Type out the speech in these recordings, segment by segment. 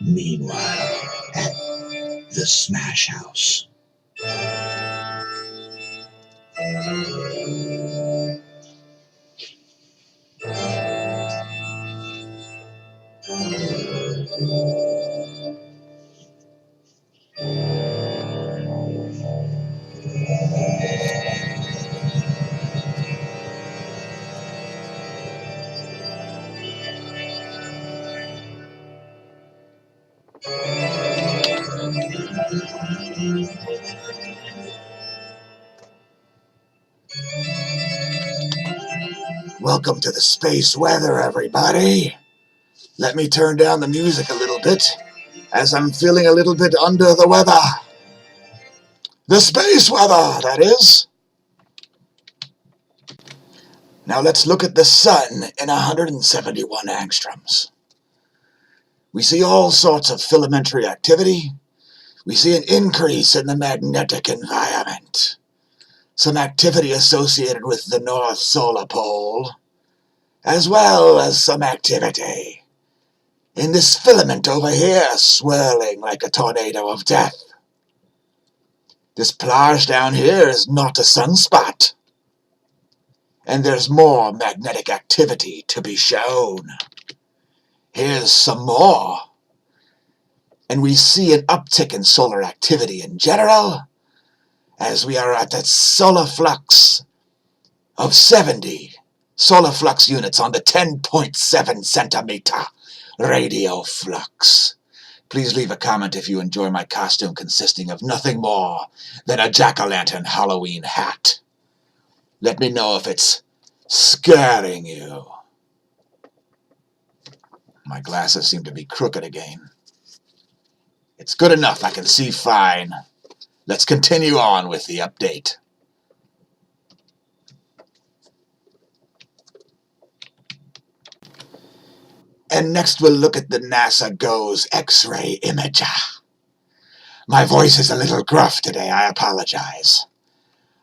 Meanwhile, at the Smash House. Welcome to the space weather, everybody. Let me turn down the music a little bit, as I'm feeling a little bit under the weather. The space weather, that is. Now let's look at the sun in 171 angstroms. We see all sorts of filamentary activity. We see an increase in the magnetic environment. Some activity associated with the North Solar Pole, as well as some activity in this filament over here, swirling like a tornado of death. This plage down here is not a sunspot, and there's more magnetic activity to be shown. Here's some more, and we see an uptick in solar activity in general, as we are at that solar flux of 70 solar flux units on the 10.7 centimeter radio flux. Please leave a comment if you enjoy my costume consisting of nothing more than a jack-o'-lantern Halloween hat. Let me know if it's scaring you. My glasses seem to be crooked again. It's good enough, I can see fine. Let's continue on with the update. And next we'll look at the NASA GOES X-ray imager. My voice is a little gruff today, I apologize.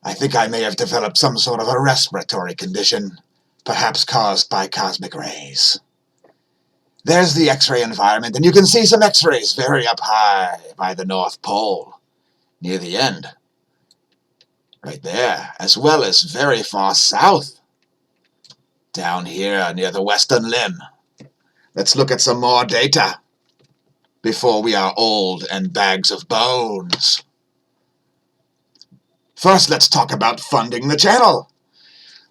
I think I may have developed some sort of a respiratory condition, perhaps caused by cosmic rays. There's the X-ray environment, and you can see some X-rays very up high by the North Pole, near the end. Right there, as well as very far south, down here near the western limb. Let's look at some more data before we are old and bags of bones. First, let's talk about funding the channel.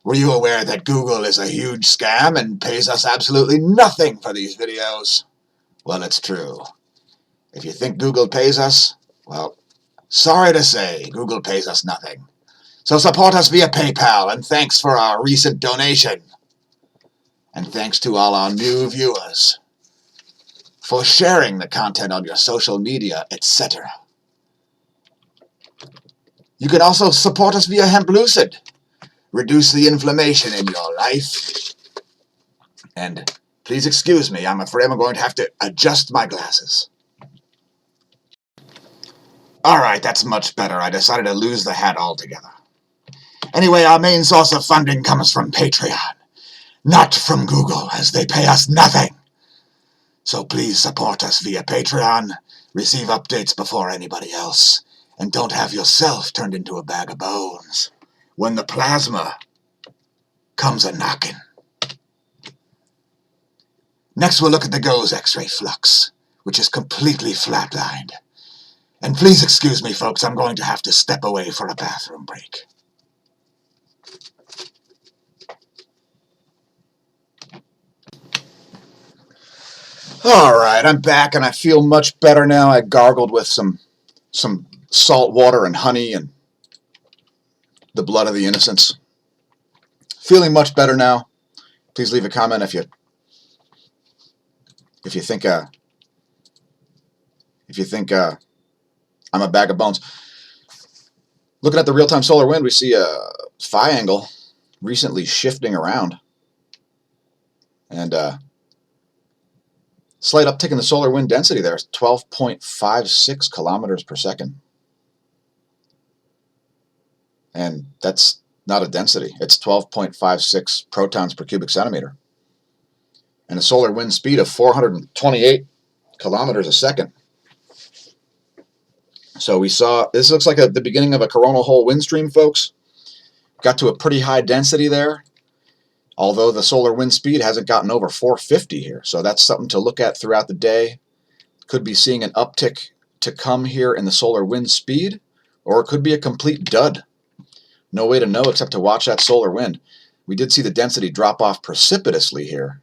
Were you aware that Google is a huge scam and pays us absolutely nothing for these videos? Well, it's true. If you think Google pays us, well, sorry to say, Google pays us nothing. So support us via PayPal, and thanks for our recent donation. And thanks to all our new viewers for sharing the content on your social media, etc. You can also support us via Hemp Lucid. Reduce the inflammation in your life. And please excuse me, I'm afraid I'm going to have to adjust my glasses. Alright, that's much better. I decided to lose the hat altogether. Anyway, our main source of funding comes from Patreon, not from Google, as they pay us nothing. So please support us via Patreon, receive updates before anybody else, and don't have yourself turned into a bag of bones when the plasma comes a-knocking. Next we'll look at the GOES X-ray flux, which is completely flatlined. And please excuse me, folks, I'm going to have to step away for a bathroom break. Alright, I'm back and I feel much better now. I gargled with some salt water and honey and the blood of the innocents. Feeling much better now. Please leave a comment if you think I'm a bag of bones. Looking at the real-time solar wind, we see a phi angle recently shifting around, and slight uptick in the solar wind density there, 12.56 kilometers per second. And that's not a density, it's 12.56 protons per cubic centimeter. And a solar wind speed of 428 kilometers a second. So we saw, this looks like the beginning of a coronal hole wind stream, folks. Got to a pretty high density there, although the solar wind speed hasn't gotten over 450 here. So that's something to look at throughout the day. Could be seeing an uptick to come here in the solar wind speed, or it could be a complete dud. No way to know except to watch that solar wind. We did see the density drop off precipitously here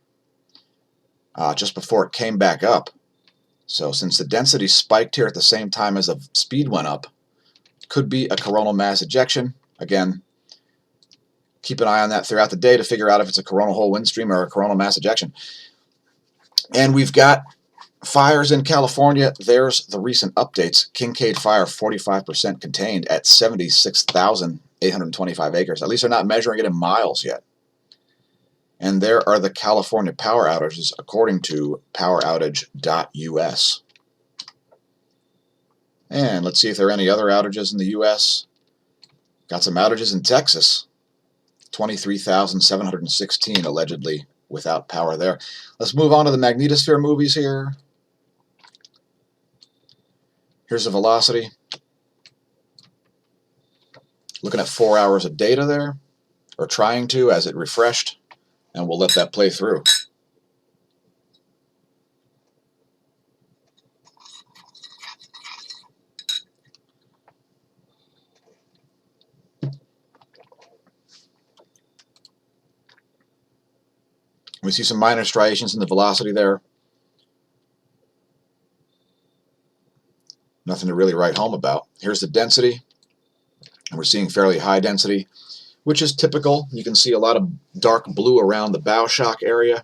just before it came back up. So since the density spiked here at the same time as the speed went up, could be a coronal mass ejection. Again, keep an eye on that throughout the day to figure out if it's a coronal hole wind stream or a coronal mass ejection. And we've got fires in California. There's the recent updates. Kincaid fire 45% contained at 76,825 acres. At least they're not measuring it in miles yet. And there are the California power outages according to poweroutage.us. And let's see if there are any other outages in the U.S. Got some outages in Texas. 23,716 allegedly without power there. Let's move on to the magnetosphere movies here. Here's the velocity. Looking at 4 hours of data there, or trying to as it refreshed, and we'll let that play through. We see some minor striations in the velocity there. Nothing to really write home about. Here's the density, and we're seeing fairly high density, which is typical. You can see a lot of dark blue around the bow shock area.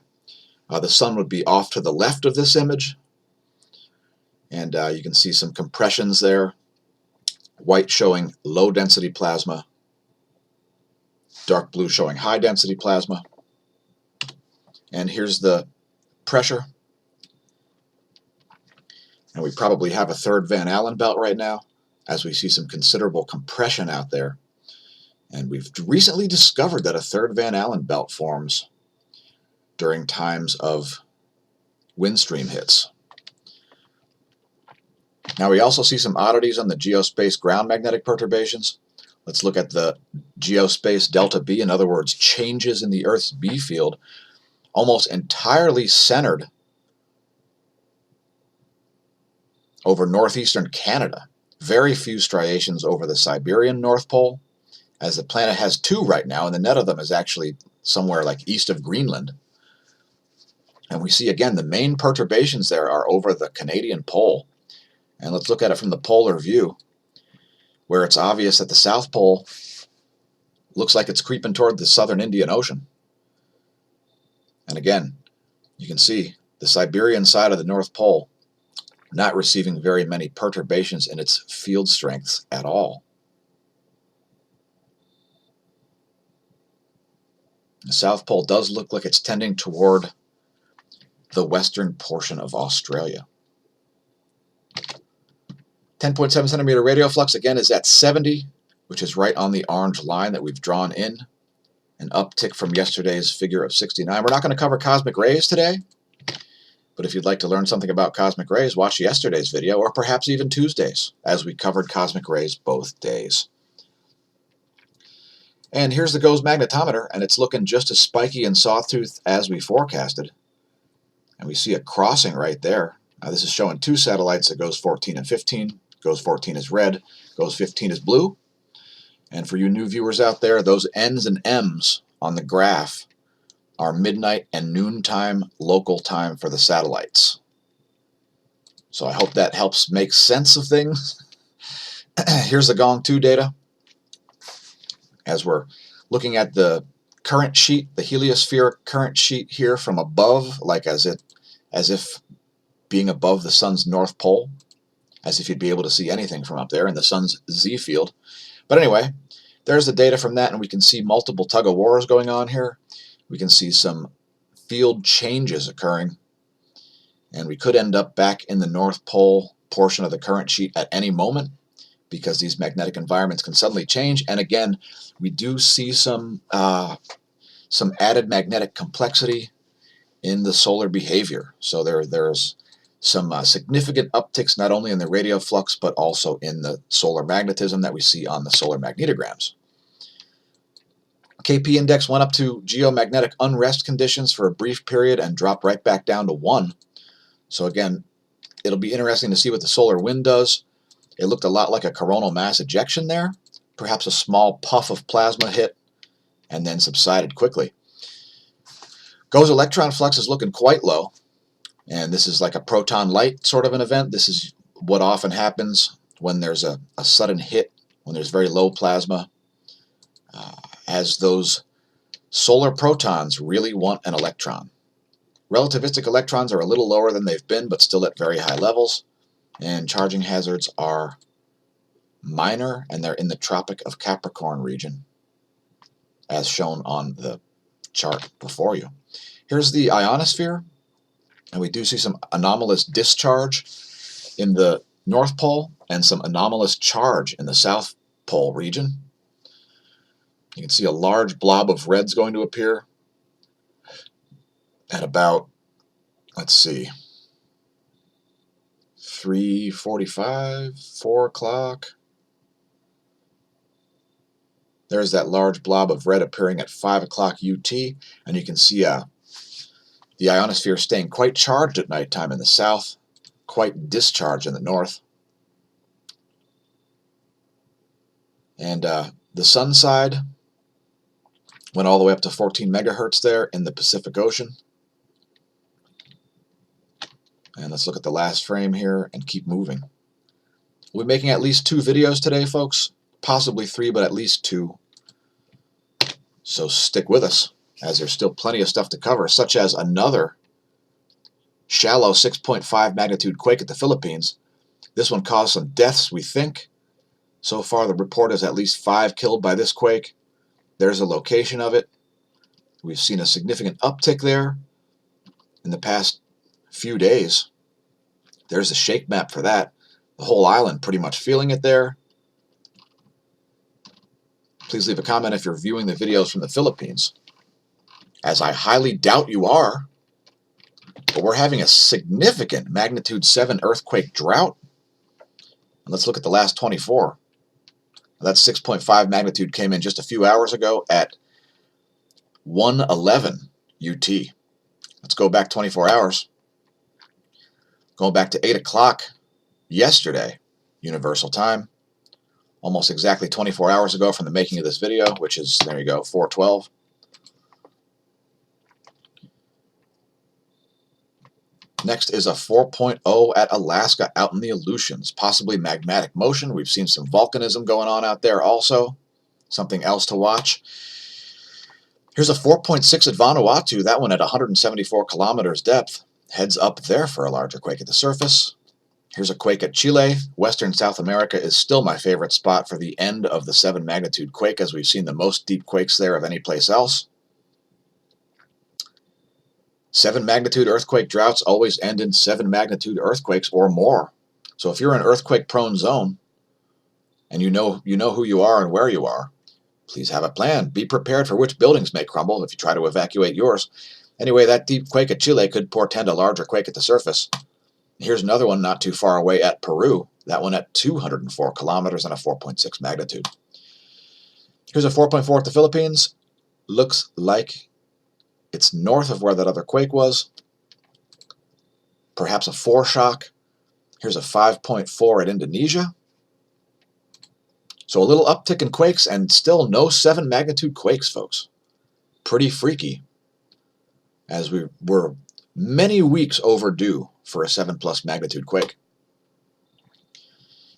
The sun would be off to the left of this image, and you can see some compressions there. White showing low density plasma, dark blue showing high density plasma. And here's the pressure. And we probably have a third Van Allen belt right now, as we see some considerable compression out there. And we've recently discovered that a third Van Allen belt forms during times of wind stream hits. Now we also see some oddities on the geospace ground magnetic perturbations. Let's look at the geospace delta B, in other words, changes in the Earth's B field, almost entirely centered over northeastern Canada. Very few striations over the Siberian North Pole, as the planet has two right now, and the net of them is actually somewhere like east of Greenland. And we see again the main perturbations there are over the Canadian pole. And let's look at it from the polar view, where it's obvious that the South Pole looks like it's creeping toward the southern Indian Ocean. And again, you can see the Siberian side of the North Pole not receiving very many perturbations in its field strengths at all. The South Pole does look like it's tending toward the western portion of Australia. 10.7 centimeter radial flux again is at 70, which is right on the orange line that we've drawn in. An uptick from yesterday's figure of 69. We're not going to cover cosmic rays today, but if you'd like to learn something about cosmic rays, watch yesterday's video, or perhaps even Tuesday's, as we covered cosmic rays both days. And here's the GOES magnetometer, and it's looking just as spiky and sawtooth as we forecasted. And we see a crossing right there. Now this is showing two satellites, the GOES 14 and 15. GOES 14 is red, GOES 15 is blue. And for you new viewers out there, those N's and M's on the graph are midnight and noontime local time for the satellites. So I hope that helps make sense of things. Here's the Gong 2 data. As we're looking at the current sheet, the heliospheric current sheet here from above, like as if being above the sun's north pole, as if you'd be able to see anything from up there in the sun's Z field. But anyway, there's the data from that, and we can see multiple tug-of-wars going on here. We can see some field changes occurring, and we could end up back in the North Pole portion of the current sheet at any moment, because these magnetic environments can suddenly change. And again, we do see some added magnetic complexity in the solar behavior. So there's some significant upticks not only in the radio flux but also in the solar magnetism that we see on the solar magnetograms. KP index went up to geomagnetic unrest conditions for a brief period and dropped right back down to 1. So again, it'll be interesting to see what the solar wind does. It looked a lot like a coronal mass ejection there, perhaps a small puff of plasma hit and then subsided quickly. GOES electron flux is looking quite low, and this is like a proton light sort of an event. This is what often happens when there's a sudden hit, when there's very low plasma, as those solar protons really want an electron. Relativistic electrons are a little lower than they've been, but still at very high levels, and charging hazards are minor, and they're in the Tropic of Capricorn region, as shown on the chart before you. Here's the ionosphere, and we do see some anomalous discharge in the North Pole and some anomalous charge in the South Pole region. You can see a large blob of red's going to appear at about, let's see, 3:45, 4 o'clock. There's that large blob of red appearing at 5 o'clock UT, and you can see the ionosphere staying quite charged at nighttime in the south, quite discharged in the north. And the sun side went all the way up to 14 megahertz there in the Pacific Ocean. And let's look at the last frame here and keep moving. We'll be making at least 2 videos today, folks. Possibly 3, but at least 2. So stick with us, as there's still plenty of stuff to cover, such as another shallow 6.5 magnitude quake at the Philippines. This one caused some deaths, we think. So far, the report is at least 5 killed by this quake. There's a location of it. We've seen a significant uptick there in the past few days. There's a shake map for that. The whole island pretty much feeling it there. Please leave a comment if you're viewing the videos from the Philippines, as I highly doubt you are. But we're having a significant magnitude 7 earthquake drought. And let's look at the last 24. That 6.5 magnitude came in just a few hours ago at 1:11 UT. Let's go back 24 hours. Going back to 8 o'clock yesterday, Universal Time. Almost exactly 24 hours ago from the making of this video, which is, there you go, 4:12. Next is a 4.0 at Alaska out in the Aleutians, possibly magmatic motion. We've seen some volcanism going on out there also. Something else to watch. Here's a 4.6 at Vanuatu, that one at 174 kilometers depth. Heads up there for a larger quake at the surface. Here's a quake at Chile. Western South America is still my favorite spot for the end of the 7 magnitude quake, as we've seen the most deep quakes there of any place else. 7 magnitude earthquake droughts always end in 7 magnitude earthquakes or more. So if you're in an earthquake prone zone and you know who you are and where you are, please have a plan. Be prepared for which buildings may crumble if you try to evacuate yours. Anyway, that deep quake at Chile could portend a larger quake at the surface. Here's another one not too far away at Peru, that one at 204 kilometers and a 4.6 magnitude. Here's a 4.4 at the Philippines. Looks like it's north of where that other quake was. Perhaps a foreshock. Here's a 5.4 at Indonesia. So a little uptick in quakes and still no 7 magnitude quakes, folks. Pretty freaky, as we were many weeks overdue for a 7+ magnitude quake.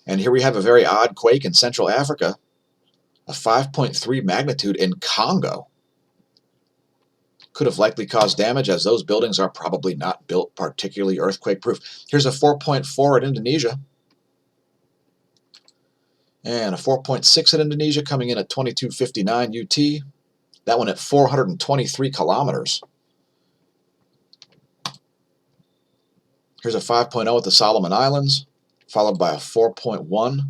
And here we have a very odd quake in Central Africa, a 5.3 magnitude in Congo. Could have likely caused damage, as those buildings are probably not built particularly earthquake-proof. Here's a 4.4 at Indonesia. And a 4.6 at Indonesia coming in at 2259 UT. That one at 423 kilometers. Here's a 5.0 at the Solomon Islands, followed by a 4.1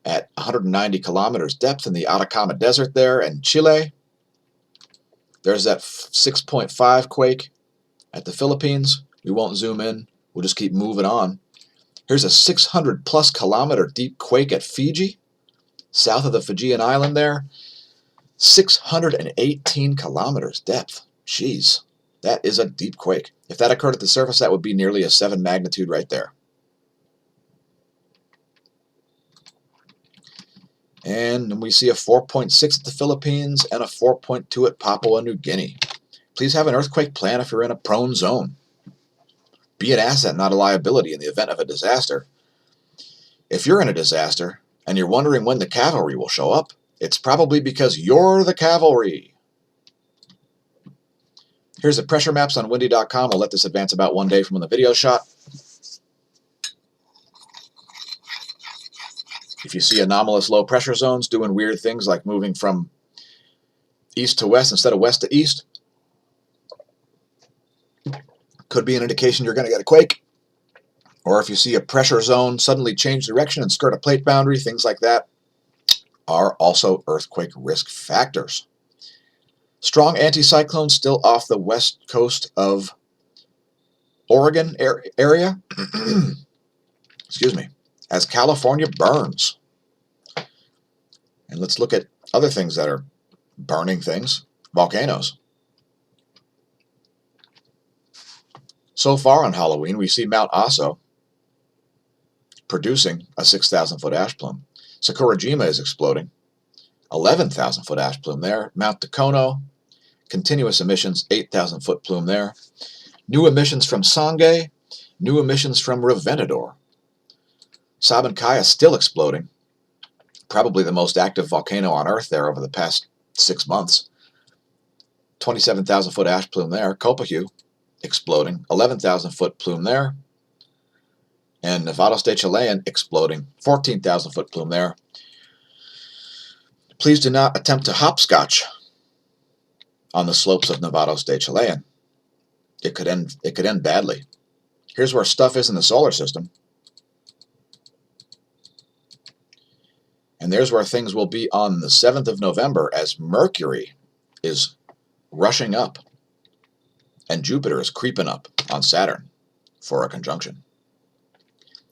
at 190 kilometers depth in the Atacama Desert there in Chile. There's that 6.5 quake at the Philippines. We won't zoom in. We'll just keep moving on. Here's a 600+ kilometer deep quake at Fiji, south of the Fijian island there. 618 kilometers depth. Jeez, that is a deep quake. If that occurred at the surface, that would be nearly a 7 magnitude right there. And we see a 4.6 at the Philippines and a 4.2 at Papua New Guinea. Please have an earthquake plan if you're in a prone zone. Be an asset, not a liability in the event of a disaster. If you're in a disaster and you're wondering when the cavalry will show up, it's probably because you're the cavalry. Here's the pressure maps on windy.com. We'll let this advance about 1 day from when the video shot. If you see anomalous low pressure zones doing weird things like moving from east to west instead of west to east, could be an indication you're going to get a quake. Or if you see a pressure zone suddenly change direction and skirt a plate boundary, things like that are also earthquake risk factors. Strong anticyclone still off the west coast of Oregon area. Excuse me. As California burns. And let's look at other things that are burning things. Volcanoes. So far on Halloween, we see Mount Aso producing a 6,000-foot ash plume. Sakurajima is exploding. 11,000-foot ash plume there. Mount Tokono, continuous emissions, 8,000-foot plume there. New emissions from Sangay, new emissions from Reventador. Sabancaya still exploding. Probably the most active volcano on Earth there over the past 6 months. 27,000-foot ash plume there. Copahu exploding. 11,000-foot plume there. And Nevados de Chilean exploding. 14,000-foot plume there. Please do not attempt to hopscotch on the slopes of Nevados de Chilean. It could end badly. Here's where stuff is in the solar system. And there's where things will be on the 7th of November as Mercury is rushing up and Jupiter is creeping up on Saturn for a conjunction.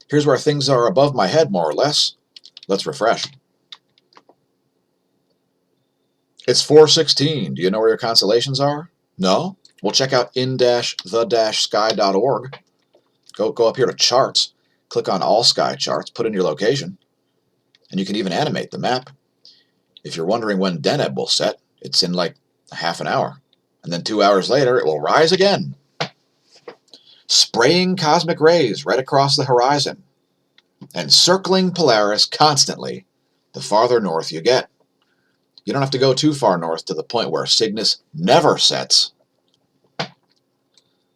Here's where things are above my head, more or less. Let's refresh. It's 4:16. Do you know where your constellations are? No? Well, check out in-the-sky.org. Go up here to charts, click on all sky charts, put in your location, and you can even animate the map. If you're wondering when Deneb will set, it's in like half an hour. And then 2 hours later, it will rise again, spraying cosmic rays right across the horizon and circling Polaris constantly the farther north you get. You don't have to go too far north to the point where Cygnus never sets.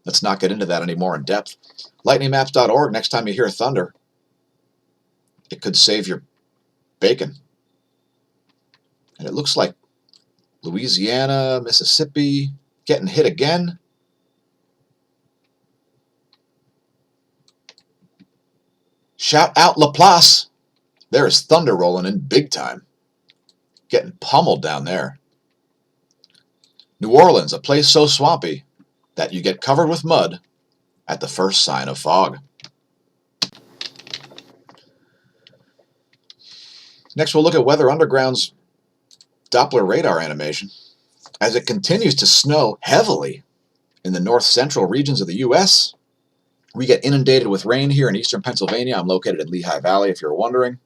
Let's not get into that anymore in depth. Lightningmaps.org, next time you hear thunder, it could save your bacon. And it looks like Louisiana, Mississippi, getting hit again. Shout out Laplace. There is thunder rolling in big time. Getting pummeled down there. New Orleans, a place so swampy that you get covered with mud at the first sign of fog. Next, we'll look at Weather Underground's Doppler radar animation. As it continues to snow heavily in the north central regions of the U.S., we get inundated with rain here in eastern Pennsylvania. I'm located in Lehigh Valley, if you're wondering.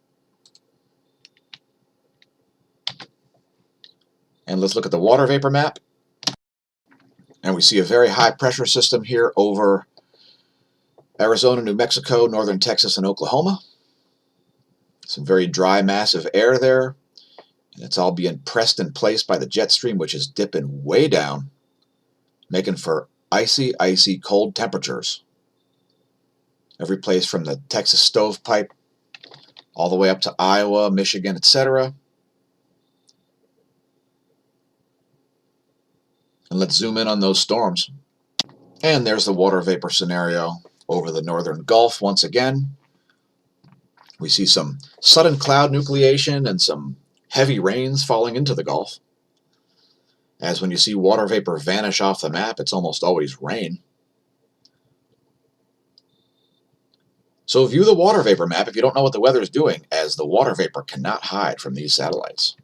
And let's look at the water vapor map. And we see a very high pressure system here over Arizona, New Mexico, northern Texas, and Oklahoma. Some very dry mass of air there. And it's all being pressed in place by the jet stream, which is dipping way down, making for icy, icy cold temperatures. Every place from the Texas stovepipe all the way up to Iowa, Michigan, etc. And let's zoom in on those storms. And there's the water vapor scenario over the northern Gulf once again. We see some sudden cloud nucleation and some heavy rains falling into the Gulf. As when you see water vapor vanish off the map, it's almost always rain. So view the water vapor map if you don't know what the weather is doing, as the water vapor cannot hide from these satellites.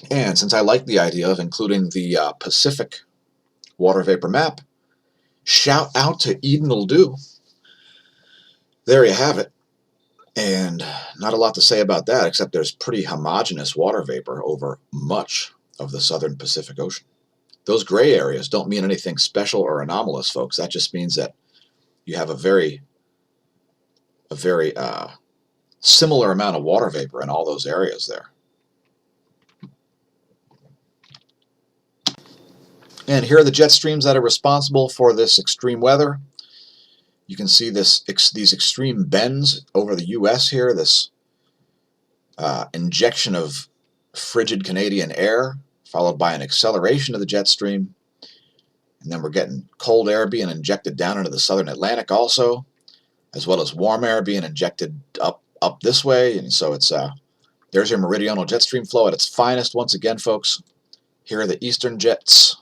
And since I like the idea of including the Pacific water vapor map, shout out to Eden'll Do. There you have it. And not a lot to say about that, except there's pretty homogeneous water vapor over much of the southern Pacific Ocean. Those gray areas don't mean anything special or anomalous, folks. That just means that you have a very similar amount of water vapor in all those areas there. And here are the jet streams that are responsible for this extreme weather. You can see these extreme bends over the U.S. here, this injection of frigid Canadian air, followed by an acceleration of the jet stream. And then we're getting cold air being injected down into the southern Atlantic also, as well as warm air being injected up this way. And so it's there's your meridional jet stream flow at its finest once again, folks. Here are the eastern jets.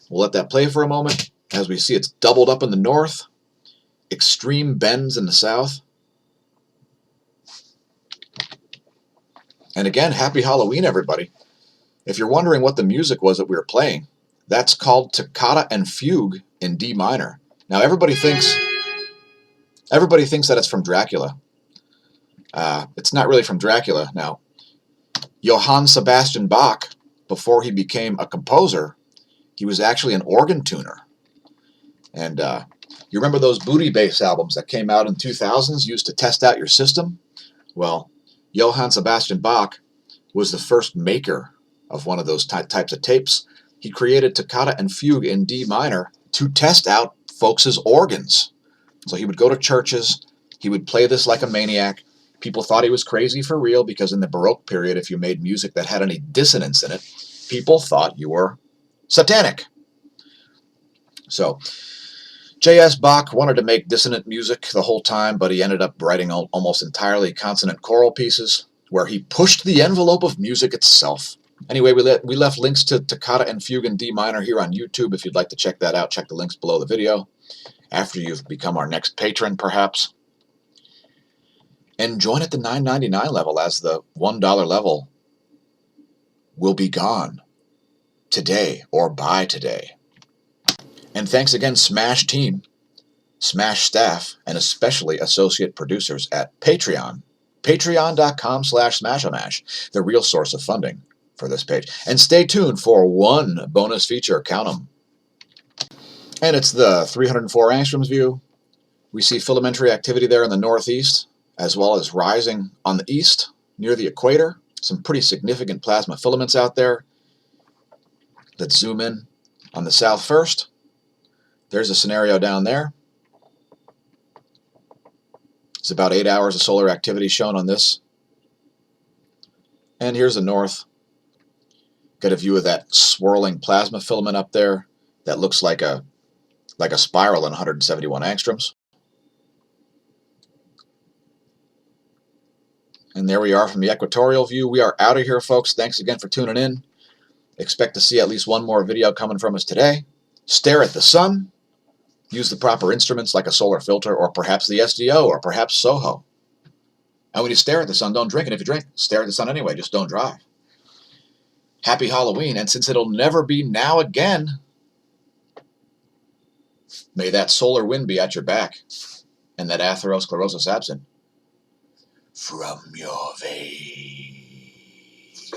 We'll let that play for a moment. As we see, it's doubled up in the north, extreme bends in the south. And again, happy Halloween, everybody. If you're wondering what the music was that we were playing, that's called Toccata and Fugue in D minor. Now everybody thinks that it's from Dracula. It's not really from Dracula. Now, Johann Sebastian Bach, before he became a composer, he was actually an organ tuner. And you remember those booty bass albums that came out in 2000s used to test out your system? Well, Johann Sebastian Bach was the first maker of one of those types of tapes. He created Toccata and Fugue in D minor to test out folks' organs. So he would go to churches, he would play this like a maniac. People thought he was crazy for real because in the Baroque period, if you made music that had any dissonance in it, people thought you were satanic. So J.S. Bach wanted to make dissonant music the whole time, but he ended up writing almost entirely consonant choral pieces where he pushed the envelope of music itself. Anyway, we left links to Toccata and Fugue in D minor here on YouTube. If you'd like to check that out, check the links below the video after you've become our next patron, perhaps. And join at the $9.99 level, as the $1 level will be gone today or by today. And thanks again, Smash team, Smash staff, and especially associate producers at Patreon. Patreon.com/SmashoMash, the real source of funding for this page. And stay tuned for one bonus feature, count 'em. And it's the 304 angstroms view. We see filamentary activity there in the northeast, as well as rising on the east near the equator. Some pretty significant plasma filaments out there. Let's zoom in on the south first. There's a scenario down there. It's about 8 hours of solar activity shown on this. And here's the north. Got a view of that swirling plasma filament up there that looks like a spiral in 171 angstroms. And there we are from the equatorial view. We are out of here, folks. Thanks again for tuning in. Expect to see at least one more video coming from us today. Stare at the sun. Use the proper instruments like a solar filter, or perhaps the SDO, or perhaps SOHO. And when you stare at the sun, don't drink. And if you drink, stare at the sun anyway. Just don't drive. Happy Halloween. And since it'll never be now again, may that solar wind be at your back and that atherosclerosis absent from your veins.